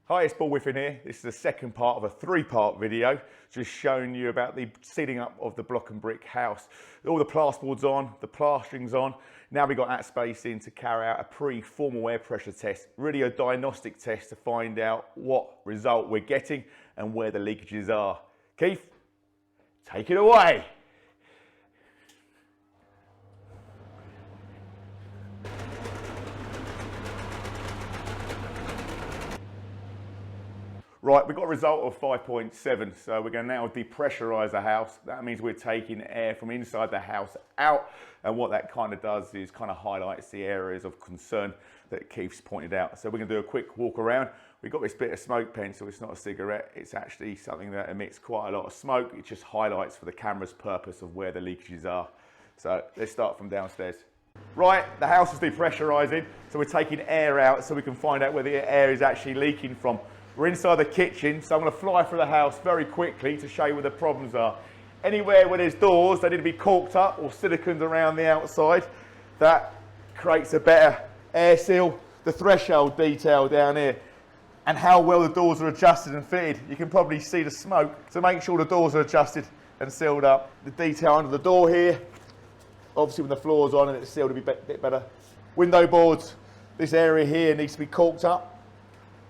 Hi, it's Paul Whiffin here. This is the second part of a three-part video, just showing you about the sealing up of the block and brick house. All the plasterboard's on, the plastering's on. Now we've got ATSPACE in to carry out a pre-formal air pressure test, really a diagnostic test to find out what result we're getting and where the leakages are. Keith, take it away. Right, we've got a result of 5.7, so we're going to now depressurise the house. That means we're taking air from inside the house out, and what that kind of does is kind of highlights the areas of concern that Keith's pointed out. So we're going to do a quick walk around. We've got this bit of smoke pencil. It's not a cigarette, it's actually something that emits quite a lot of smoke. It just highlights for the camera's purpose of where the leakages are. So let's start from downstairs. Right, the house is depressurising, so we're taking air out so we can find out where the air is actually leaking from. We're inside the kitchen, so I'm going to fly through the house very quickly to show you where the problems are. Anywhere where there's doors, they need to be caulked up or siliconed around the outside. That creates a better air seal. The threshold detail down here and how well the doors are adjusted and fitted. You can probably see the smoke, so make sure the doors are adjusted and sealed up. The detail under the door here, obviously when the floor's on and it's sealed, it'll be a bit better. Window boards, this area here needs to be caulked up.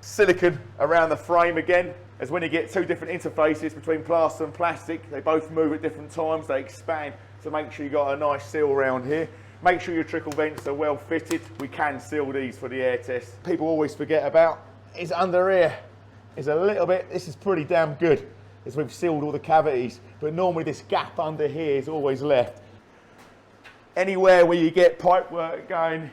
Silicone around the frame again, as when you get two different interfaces between plaster and plastic, they both move at different times, they expand, so make sure you've got a nice seal around here. Make sure your trickle vents are well fitted. We can seal these for the air test. People always forget about is under here. Is a little bit, this is pretty damn good, as we've sealed all the cavities, but normally this gap under here is always left. Anywhere where you get pipe work going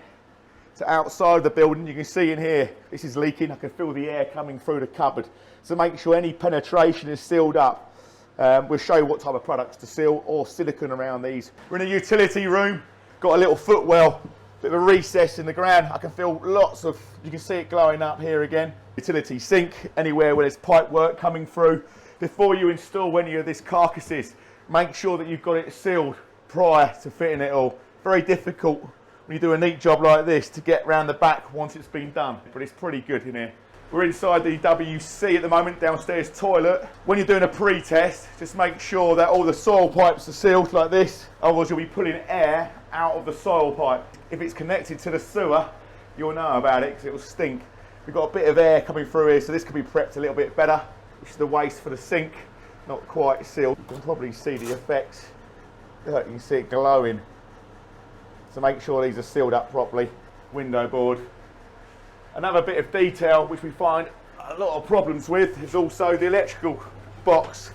to outside of the building, you can see in here, this is leaking. I can feel the air coming through the cupboard. So make sure any penetration is sealed up. We'll show you what type of products to seal or silicone around these. We're in a utility room, got a little footwell, bit of a recess in the ground. I can feel lots of, you can see it glowing up here again. Utility sink, anywhere where there's pipe work coming through. Before you install any of these carcasses, make sure that you've got it sealed prior to fitting it all. Very difficult when you do a neat job like this to get round the back once it's been done, but it's pretty good in here. We're inside the WC at the moment, downstairs toilet. When you're doing a pre-test, just make sure that all the soil pipes are sealed like this, otherwise you'll be pulling air out of the soil pipe. If it's connected to the sewer, you'll know about it because it will stink. We've got a bit of air coming through here, so this could be prepped a little bit better. This is the waste for the sink, not quite sealed. You can probably see the effects. You can see it glowing. So make sure these are sealed up properly. Window board. Another bit of detail which we find a lot of problems with is also the electrical box,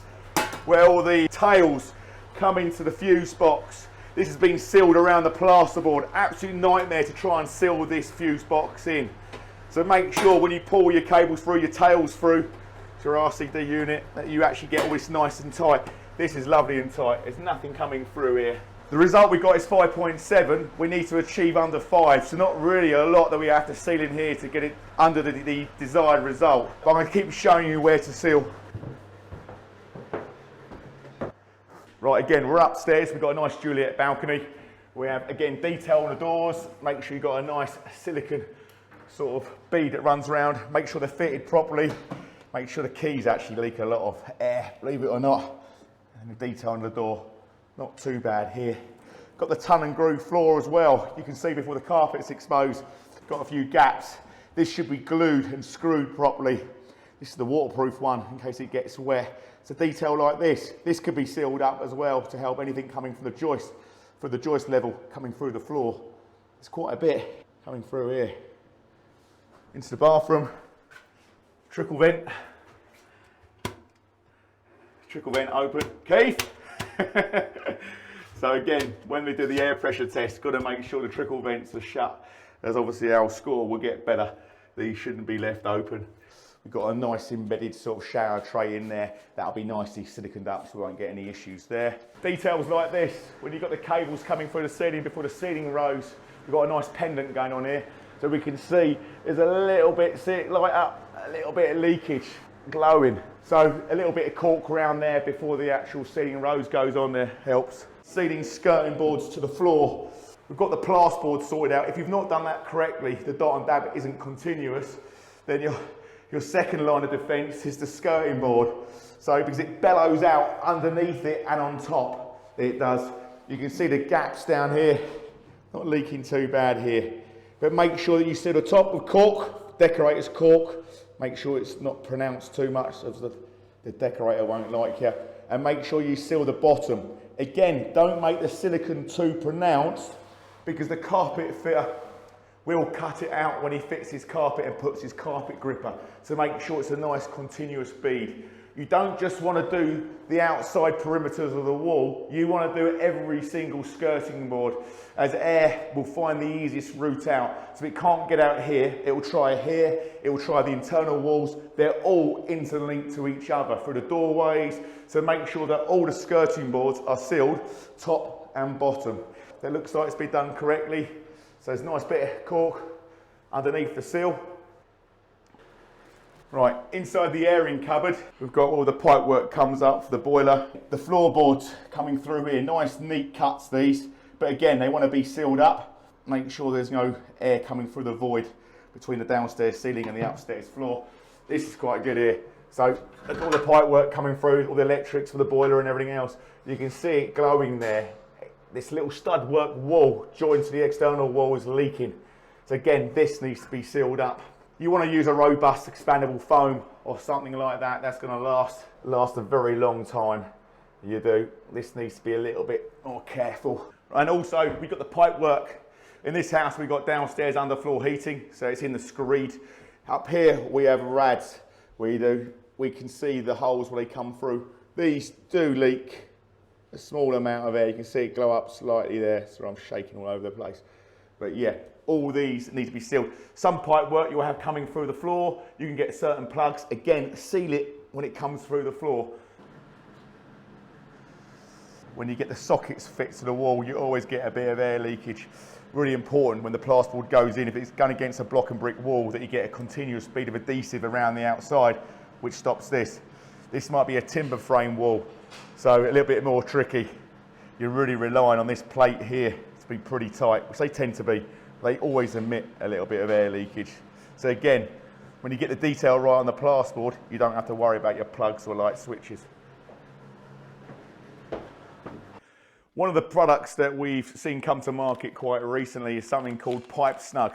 where all the tails come into the fuse box. This has been sealed around the plasterboard. Absolute nightmare to try and seal this fuse box in. So make sure when you pull your cables through, your tails through to your RCD unit, that you actually get all this nice and tight. This is lovely and tight. There's nothing coming through here. The result we got is 5.7. We need to achieve under 5, so not really a lot that we have to seal in here to get it under the desired result. But I'm going to keep showing you where to seal. Right, again, we're upstairs. We've got a nice Juliet balcony. We have, again, detail on the doors. Make sure you've got a nice silicone sort of bead that runs around. Make sure they're fitted properly. Make sure the keys actually leak a lot of air, believe it or not. And the detail on the door. Not too bad here. Got the ton and groove floor as well. You can see before the carpet's exposed, got a few gaps. This should be glued and screwed properly. This is the waterproof one in case it gets wet. It's a detail like this. This could be sealed up as well to help anything coming from the joist, for the joist level coming through the floor. There's quite a bit coming through here. Into the bathroom, trickle vent. Trickle vent open. Keith? So again, when we do the air pressure test, got to make sure the trickle vents are shut, as obviously our score will get better. These shouldn't be left open. We've got a nice embedded sort of shower tray in there. That'll be nicely siliconed up so we won't get any issues there. Details like this, when you've got the cables coming through the ceiling before the ceiling rose, we've got a nice pendant going on here. So we can see there's a little bit, see it light up, a little bit of leakage, glowing. So a little bit of cork around there before the actual ceiling rose goes on there helps. Ceiling skirting boards to the floor. We've got the plasterboard sorted out. If you've not done that correctly, the dot and dab isn't continuous, then you'll Your second line of defence is the skirting board. So because it bellows out underneath it and on top, it does. You can see the gaps down here, not leaking too bad here. But make sure that you seal the top with cork, decorator's cork. Make sure it's not pronounced too much, as the decorator won't like you. And make sure you seal the bottom. Again, don't make the silicone too pronounced, because the carpet fitter will cut it out when he fits his carpet and puts his carpet gripper. So make sure it's a nice continuous bead. You don't just want to do the outside perimeters of the wall, you want to do every single skirting board, as air will find the easiest route out. So if it can't get out here, it will try here, it will try the internal walls. They're all interlinked to each other through the doorways. So make sure that all the skirting boards are sealed, top and bottom. That looks like it's been done correctly. So there's a nice bit of cork underneath the seal. Right, inside the airing cupboard, we've got all the pipe work comes up for the boiler. The floorboards coming through here, nice neat cuts these, but again, they want to be sealed up. Make sure there's no air coming through the void between the downstairs ceiling and the upstairs floor. This is quite good here. So look at all the pipe work coming through, all the electrics for the boiler and everything else. You can see it glowing there. This little stud work wall joined to the external wall is leaking. So again, this needs to be sealed up. You want to use a robust expandable foam or something like that. That's going to last a very long time. You do. This needs to be a little bit more careful. And also, we've got the pipe work. In this house, we've got downstairs underfloor heating, so it's in the screed. Up here, we have rads. We can see the holes where they come through. These do leak a small amount of air. You can see it glow up slightly there, so I'm shaking all over the place. But yeah, all these need to be sealed. Some pipe work you'll have coming through the floor. You can get certain plugs. Again, seal it when it comes through the floor. When you get the sockets fit to the wall, you always get a bit of air leakage. Really important when the plasterboard goes in, if it's going against a block and brick wall, that you get a continuous bead of adhesive around the outside, which stops this. This might be a timber frame wall, so a little bit more tricky. You're really relying on this plate here to be pretty tight, which they tend to be. They always emit a little bit of air leakage. So again, when you get the detail right on the plasterboard, you don't have to worry about your plugs or light switches. One of the products that we've seen come to market quite recently is something called Pipe Snug.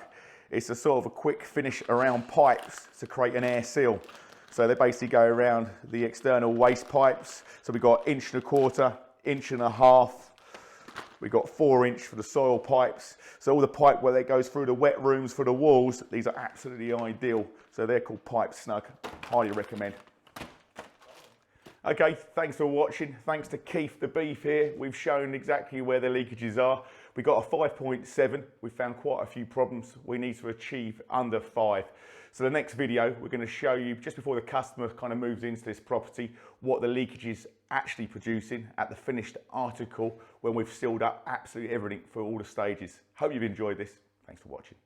It's a sort of a quick finish around pipes to create an air seal. So they basically go around the external waste pipes. So we've got 1¼ inch, 1.5 inch. We've got 4 inch for the soil pipes. So all the pipe where that goes through the wet rooms for the walls, these are absolutely ideal. So they're called Pipe Snug. Highly recommend. Okay, thanks for watching. Thanks to Keith the Beef here. We've shown exactly where the leakages are. We got a 5.7. We found quite a few problems. We need to achieve under 5. So the next video, we're going to show you, just before the customer kind of moves into this property, what the leakage is actually producing at the finished article when we've sealed up absolutely everything for all the stages. Hope you've enjoyed this. Thanks for watching.